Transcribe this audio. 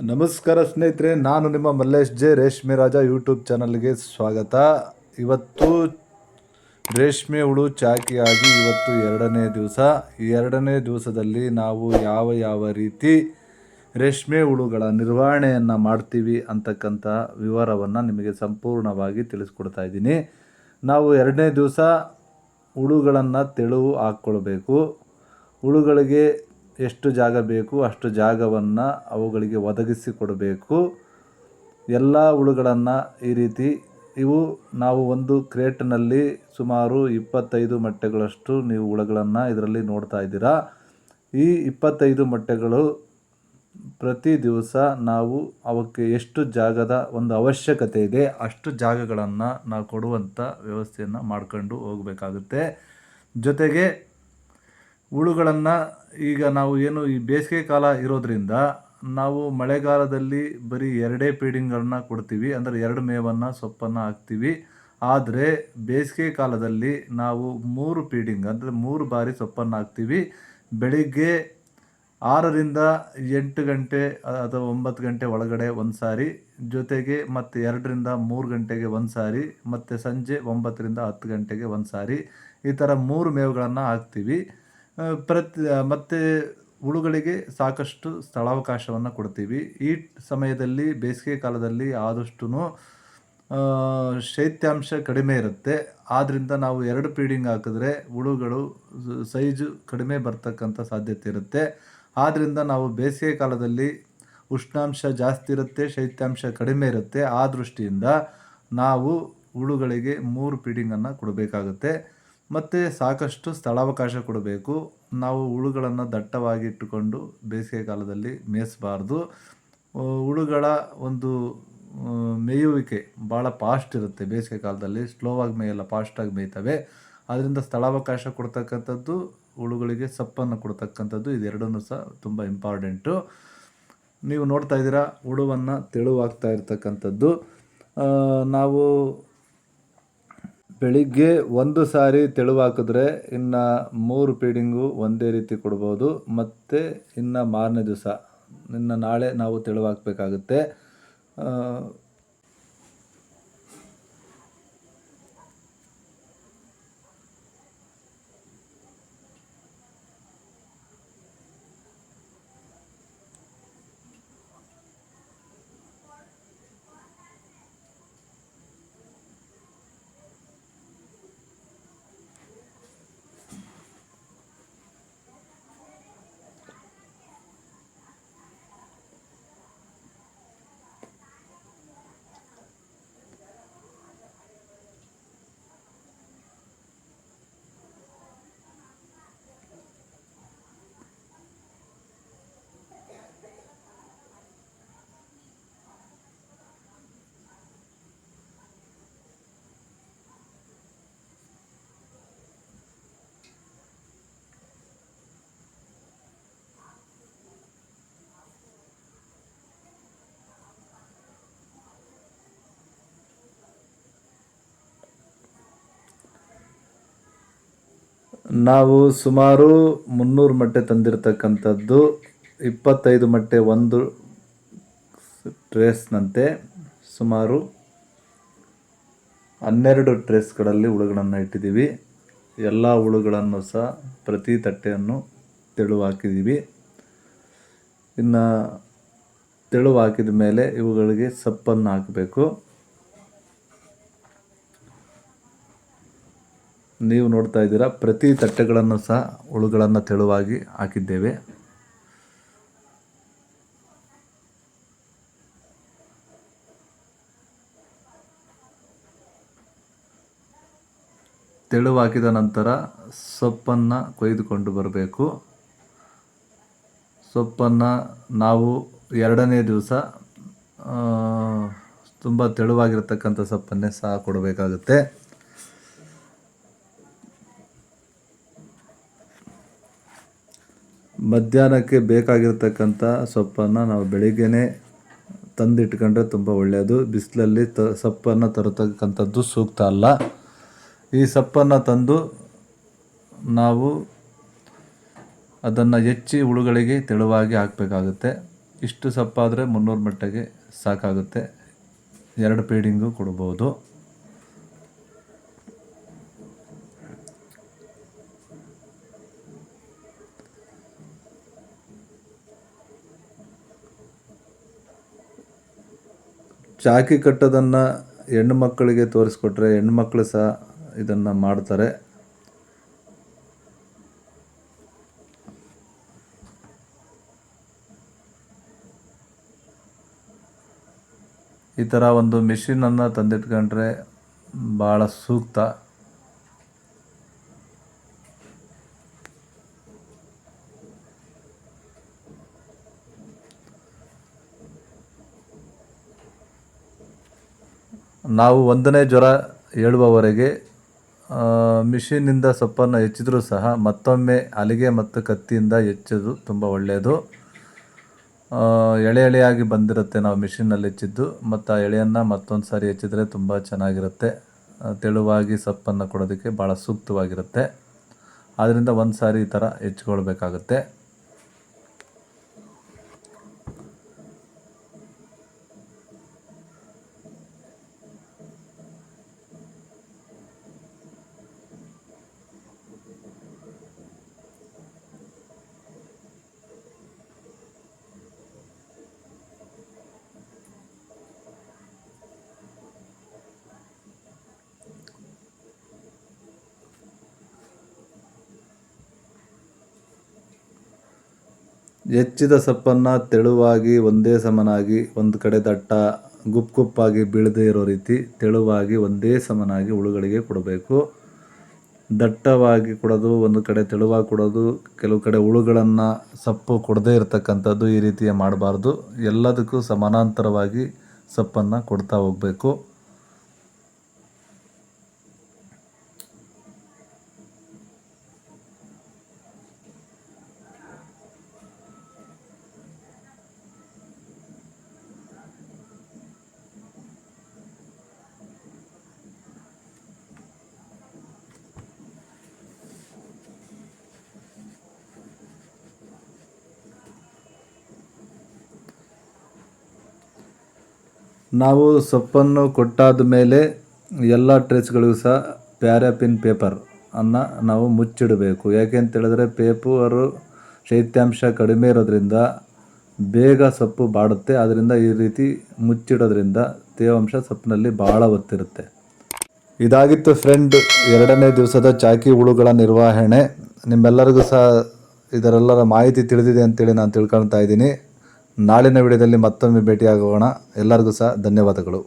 ನಮಸ್ಕಾರ ಸ್ನೇಹಿತರೆ, ನಾನು ನಿಮ್ಮ ಮಲ್ಲೇಶ್ ಜೆ ರೇಷ್ಮೆ ರಾಜ ಯೂಟ್ಯೂಬ್ ಚಾನಲ್ಗೆ ಸ್ವಾಗತ. ಇವತ್ತು ರೇಷ್ಮೆ ಹುಳು ಚಾಕಿಯಾಗಿ ಇವತ್ತು ಎರಡನೇ ದಿವಸ. ಈ ಎರಡನೇ ದಿವಸದಲ್ಲಿ ನಾವು ಯಾವ ರೀತಿ ರೇಷ್ಮೆ ಹುಳುಗಳ ನಿರ್ವಹಣೆಯನ್ನು ಮಾಡ್ತೀವಿ ಅಂತಕ್ಕಂಥ ವಿವರವನ್ನು ನಿಮಗೆ ಸಂಪೂರ್ಣವಾಗಿ ತಿಳಿಸ್ಕೊಡ್ತಾ ಇದ್ದೀನಿ. ನಾವು ಎರಡನೇ ದಿವಸ ಹುಳುಗಳನ್ನು ತೆಳುವು ಹಾಕ್ಕೊಳ್ಬೇಕು. ಹುಳುಗಳಿಗೆ ಎಷ್ಟು ಜಾಗ ಬೇಕು ಅಷ್ಟು ಜಾಗವನ್ನು ಅವುಗಳಿಗೆ ಒದಗಿಸಿಕೊಡಬೇಕು. ಎಲ್ಲ ಹುಳುಗಳನ್ನು ಈ ರೀತಿ ನಾವು ಒಂದು ಕ್ರೇಟ್ನಲ್ಲಿ ಸುಮಾರು 25 ಮೊಟ್ಟೆಗಳಷ್ಟು ನೀವು ಹುಳುಗಳನ್ನು ಇದರಲ್ಲಿ ನೋಡ್ತಾ ಇದ್ದೀರಾ. ಈ 25 ಮೊಟ್ಟೆಗಳು ಪ್ರತಿ ದಿವಸ ನಾವು ಅವಕ್ಕೆ ಎಷ್ಟು ಜಾಗದ ಒಂದು ಅವಶ್ಯಕತೆ ಇದೆ ಅಷ್ಟು ಜಾಗಗಳನ್ನು ನಾವು ಕೊಡುವಂಥ ವ್ಯವಸ್ಥೆಯನ್ನು ಮಾಡ್ಕೊಂಡು ಹೋಗಬೇಕಾಗುತ್ತೆ. ಜೊತೆಗೆ ಹುಳುಗಳನ್ನು ಈಗ ನಾವು ಈ ಬೇಸಿಗೆ ಕಾಲ ಇರೋದರಿಂದ ನಾವು ಮಳೆಗಾಲದಲ್ಲಿ ಬರೀ 2 ಫೀಡಿಂಗ್ಗಳನ್ನ ಕೊಡ್ತೀವಿ, ಅಂದರೆ 2 ಮೇವನ್ನು ಸೊಪ್ಪನ್ನು ಹಾಕ್ತೀವಿ. ಆದರೆ ಬೇಸಿಗೆ ಕಾಲದಲ್ಲಿ ನಾವು 3 ಫೀಡಿಂಗ್ ಅಂದರೆ 3 ಬಾರಿ ಸೊಪ್ಪನ್ನು ಹಾಕ್ತೀವಿ. ಬೆಳಿಗ್ಗೆ 6ರಿಂದ 8 ಗಂಟೆ ಅಥವಾ 9 ಗಂಟೆ ಒಳಗಡೆ ಒಂದು ಸಾರಿ, ಜೊತೆಗೆ ಮತ್ತು 2ರಿಂದ 3 ಗಂಟೆಗೆ ಒಂದು ಸಾರಿ, ಮತ್ತು ಸಂಜೆ 9ರಿಂದ 10 ಗಂಟೆಗೆ ಒಂದು ಸಾರಿ, ಈ ಥರ 3 ಮೇವುಗಳನ್ನು ಹಾಕ್ತೀವಿ. ಮತ್ತು ಹುಳುಗಳಿಗೆ ಸಾಕಷ್ಟು ಸ್ಥಳಾವಕಾಶವನ್ನು ಕೊಡ್ತೀವಿ. ಈ ಸಮಯದಲ್ಲಿ ಬೇಸಿಗೆ ಕಾಲದಲ್ಲಿ ಆದಷ್ಟು ಶೈತ್ಯಾಂಶ ಕಡಿಮೆ ಇರುತ್ತೆ. ಆದ್ದರಿಂದ ನಾವು 2 ಫೀಡಿಂಗ್ ಹಾಕಿದ್ರೆ ಹುಳುಗಳು ಸೈಜು ಕಡಿಮೆ ಬರ್ತಕ್ಕಂಥ ಸಾಧ್ಯತೆ ಇರುತ್ತೆ. ಆದ್ದರಿಂದ ನಾವು ಬೇಸಿಗೆ ಕಾಲದಲ್ಲಿ ಉಷ್ಣಾಂಶ ಜಾಸ್ತಿ ಇರುತ್ತೆ, ಶೈತ್ಯಾಂಶ ಕಡಿಮೆ ಇರುತ್ತೆ. ಆ ದೃಷ್ಟಿಯಿಂದ ನಾವು ಹುಳುಗಳಿಗೆ 3 ಫೀಡಿಂಗನ್ನು ಕೊಡಬೇಕಾಗುತ್ತೆ. ಮತ್ತು ಸಾಕಷ್ಟು ಸ್ಥಳಾವಕಾಶ ಕೊಡಬೇಕು. ನಾವು ಹುಳುಗಳನ್ನು ದಟ್ಟವಾಗಿ ಇಟ್ಟುಕೊಂಡು ಬೇಸಿಗೆ ಕಾಲದಲ್ಲಿ ಮೇಯಿಸಬಾರ್ದು. ಹುಳುಗಳ ಒಂದು ಮೇಯುವಿಕೆ ಭಾಳ ಫಾಸ್ಟ್ ಇರುತ್ತೆ. ಬೇಸಿಗೆ ಕಾಲದಲ್ಲಿ ಸ್ಲೋವಾಗಿ ಮೇಯಲ್ಲ, ಫಾಸ್ಟಾಗಿ ಮೇಯ್ತವೆ. ಅದರಿಂದ ಸ್ಥಳಾವಕಾಶ ಕೊಡ್ತಕ್ಕಂಥದ್ದು, ಹುಳುಗಳಿಗೆ ಸೊಪ್ಪನ್ನು ಕೊಡ್ತಕ್ಕಂಥದ್ದು, ಇದೆರಡನ್ನೂ ಸಹ ತುಂಬ ಇಂಪಾರ್ಟೆಂಟು. ನೀವು ನೋಡ್ತಾ ಇದ್ದೀರಾ ಹುಳುವನ್ನು ತೆಳುವಾಗ್ತಾ ಇರ್ತಕ್ಕಂಥದ್ದು. ನಾವು ಬೆಳಿಗ್ಗೆ ಒಂದು ಸಾರಿ ತೆಳುವು ಹಾಕಿದ್ರೆ ಇನ್ನು 3 ಫೀಡಿಂಗು ಒಂದೇ ರೀತಿ ಕೊಡ್ಬೋದು. ಮತ್ತು ಇನ್ನು ಮಾರನೇ ದಿವಸ, ಇನ್ನು ನಾಳೆ ನಾವು ತೆಳುವು ಹಾಕಬೇಕಾಗುತ್ತೆ. ನಾವು ಸುಮಾರು 300 ಮೊಟ್ಟೆ ತಂದಿರತಕ್ಕಂಥದ್ದು 25 ಮೊಟ್ಟೆ ಒಂದು ಟ್ರೇಸ್ನಂತೆ ಸುಮಾರು 12 ಟ್ರೇಸ್ಗಳಲ್ಲಿ ಹುಳುಗಳನ್ನು ಇಟ್ಟಿದ್ದೀವಿ. ಎಲ್ಲ ಹುಳುಗಳನ್ನು ಸಹ ಪ್ರತಿ ತಟ್ಟೆಯನ್ನು ತೆಳುವು ಹಾಕಿದ್ದೀವಿ. ಇನ್ನು ತೆಳುವು ಹಾಕಿದ ಮೇಲೆ ಇವುಗಳಿಗೆ ಸೊಪ್ಪನ್ನು ಹಾಕಬೇಕು. ನೀವು ನೋಡ್ತಾ ಇದ್ದೀರಾ, ಪ್ರತಿ ತಟ್ಟೆಗಳನ್ನು ಸಹ ಹುಳುಗಳನ್ನು ತೆಳುವಾಗಿ ಹಾಕಿದ್ದೇವೆ. ತೆಳುವು ಹಾಕಿದ ನಂತರ ಸೊಪ್ಪನ್ನು ಕೊಯ್ದುಕೊಂಡು ಬರಬೇಕು. ಸೊಪ್ಪನ್ನು ನಾವು ಎರಡನೇ ದಿವಸ ತುಂಬ ತೆಳುವಾಗಿರತಕ್ಕಂಥ ಸೊಪ್ಪನ್ನೇ ಸಹ ಕೊಡಬೇಕಾಗುತ್ತೆ. ಮಧ್ಯಾಹ್ನಕ್ಕೆ ಬೇಕಾಗಿರ್ತಕ್ಕಂಥ ಸೊಪ್ಪನ್ನು ನಾವು ಬೆಳಿಗ್ಗೆನೇ ತಂದಿಟ್ಕೊಂಡ್ರೆ ತುಂಬ ಒಳ್ಳೆಯದು. ಬಿಸಿಲಲ್ಲಿ ಸೊಪ್ಪನ್ನು ತರತಕ್ಕಂಥದ್ದು ಸೂಕ್ತ ಅಲ್ಲ. ಈ ಸೊಪ್ಪನ್ನು ತಂದು ನಾವು ಅದನ್ನು ಹೆಚ್ಚಿ ಹುಳುಗಳಿಗೆ ತೆಳುವಾಗಿ ಹಾಕಬೇಕಾಗುತ್ತೆ. ಇಷ್ಟು ಸೊಪ್ಪಾದರೆ 300 ಮಟ್ಟಿಗೆ ಸಾಕಾಗುತ್ತೆ. 2 ಫೀಡಿಂಗು ಕೊಡ್ಬೋದು. ಚಾಕಿ ಕಟ್ಟೋದನ್ನು ಹೆಣ್ಣು ಮಕ್ಕಳಿಗೆ ತೋರಿಸ್ಕೊಟ್ರೆ ಹೆಣ್ಮಕ್ಳು ಸಹ ಇದನ್ನು ಮಾಡ್ತಾರೆ. ಈ ಥರ ಒಂದು ಮಿಷಿನನ್ನು ತಂದಿಟ್ಕೊಂಡ್ರೆ ಭಾಳ ಸೂಕ್ತ. ನಾವು 1ನೇ ಜ್ವರ ಹೇಳುವವರೆಗೆ ಮಿಷಿನಿಂದ ಸೊಪ್ಪನ್ನು ಹೆಚ್ಚಿದ್ರೂ ಸಹ ಮತ್ತೊಮ್ಮೆ ಹಲಿಗೆ ಮತ್ತು ಕತ್ತಿಯಿಂದ ಹೆಚ್ಚೋದು ತುಂಬ ಒಳ್ಳೆಯದು. ಎಳೆ ಎಳೆಯಾಗಿ ಬಂದಿರುತ್ತೆ ನಾವು ಮಿಷಿನಲ್ಲಿ ಹೆಚ್ಚಿದ್ದು, ಮತ್ತು ಆ ಎಳೆಯನ್ನು ಮತ್ತೊಂದು ಸಾರಿ ಹೆಚ್ಚಿದರೆ ತುಂಬ ಚೆನ್ನಾಗಿರುತ್ತೆ. ತೆಳುವಾಗಿ ಸೊಪ್ಪನ್ನು ಕೊಡೋದಕ್ಕೆ ಭಾಳ ಸೂಕ್ತವಾಗಿರುತ್ತೆ. ಆದ್ದರಿಂದ ಒಂದು ಸಾರಿ ಈ ಥರ ಹೆಚ್ಕೊಳ್ಬೇಕಾಗುತ್ತೆ. ಹೆಚ್ಚಿದ ಸೊಪ್ಪನ್ನು ತೆಳುವಾಗಿ ಒಂದೇ ಸಮನಾಗಿ ಒಂದು ಕಡೆ ದಟ್ಟ ಗುಪ್ಪಾಗಿ ಬೀಳದೇ ಇರೋ ರೀತಿ ತೆಳುವಾಗಿ ಒಂದೇ ಸಮನಾಗಿ ಹುಳುಗಳಿಗೆ ಕೊಡಬೇಕು. ದಟ್ಟವಾಗಿ ಕೊಡೋದು, ಒಂದು ಕಡೆ ತೆಳುವಾಗಿ ಕೊಡೋದು, ಕೆಲವು ಕಡೆ ಹುಳುಗಳನ್ನು ಸೊಪ್ಪು ಕೊಡದೇ ಇರತಕ್ಕಂಥದ್ದು ಈ ರೀತಿಯ ಮಾಡಬಾರ್ದು. ಎಲ್ಲದಕ್ಕೂ ಸಮಾನಾಂತರವಾಗಿ ಸೊಪ್ಪನ್ನು ಕೊಡ್ತಾ ಹೋಗಬೇಕು. ನಾವು ಸೊಪ್ಪನ್ನು ಕೊಟ್ಟಾದ ಮೇಲೆ ಎಲ್ಲ ಟ್ರೇಸ್ಗಳಿಗೂ ಸಹ ಪ್ಯಾರಾಫಿನ್ ಪೇಪರ್ ಅನ್ನು ನಾವು ಮುಚ್ಚಿಡಬೇಕು. ಯಾಕೆ ಅಂತೇಳಿದ್ರೆ ಪೇಪರು ಶೈತ್ಯಾಂಶ ಕಡಿಮೆ ಇರೋದ್ರಿಂದ ಬೇಗ ಸೊಪ್ಪು ಬಾಡುತ್ತೆ. ಆದ್ದರಿಂದ ಈ ರೀತಿ ಮುಚ್ಚಿಡೋದ್ರಿಂದ ತೇವಾಂಶ ಸೊಪ್ಪಿನಲ್ಲಿ ಭಾಳ ಹೊತ್ತಿರುತ್ತೆ. ಇದಾಗಿತ್ತು ಫ್ರೆಂಡ್ 2ನೇ ದಿವಸದ ಚಾಕಿ ಹುಳುಗಳ ನಿರ್ವಹಣೆ. ನಿಮ್ಮೆಲ್ಲರಿಗೂ ಸಹ ಇದರೆಲ್ಲರ ಮಾಹಿತಿ ತಿಳಿದಿದೆ ಅಂತೇಳಿ ನಾನು ತಿಳ್ಕೊಳ್ತಾ ಇದ್ದೀನಿ. ನಾಳಿನ ವಿಡಿಯೋದಲ್ಲಿ ಮತ್ತೊಮ್ಮೆ ಭೇಟಿಯಾಗೋಣ. ಎಲ್ಲರಿಗೂ ಸಹ ಧನ್ಯವಾದಗಳು.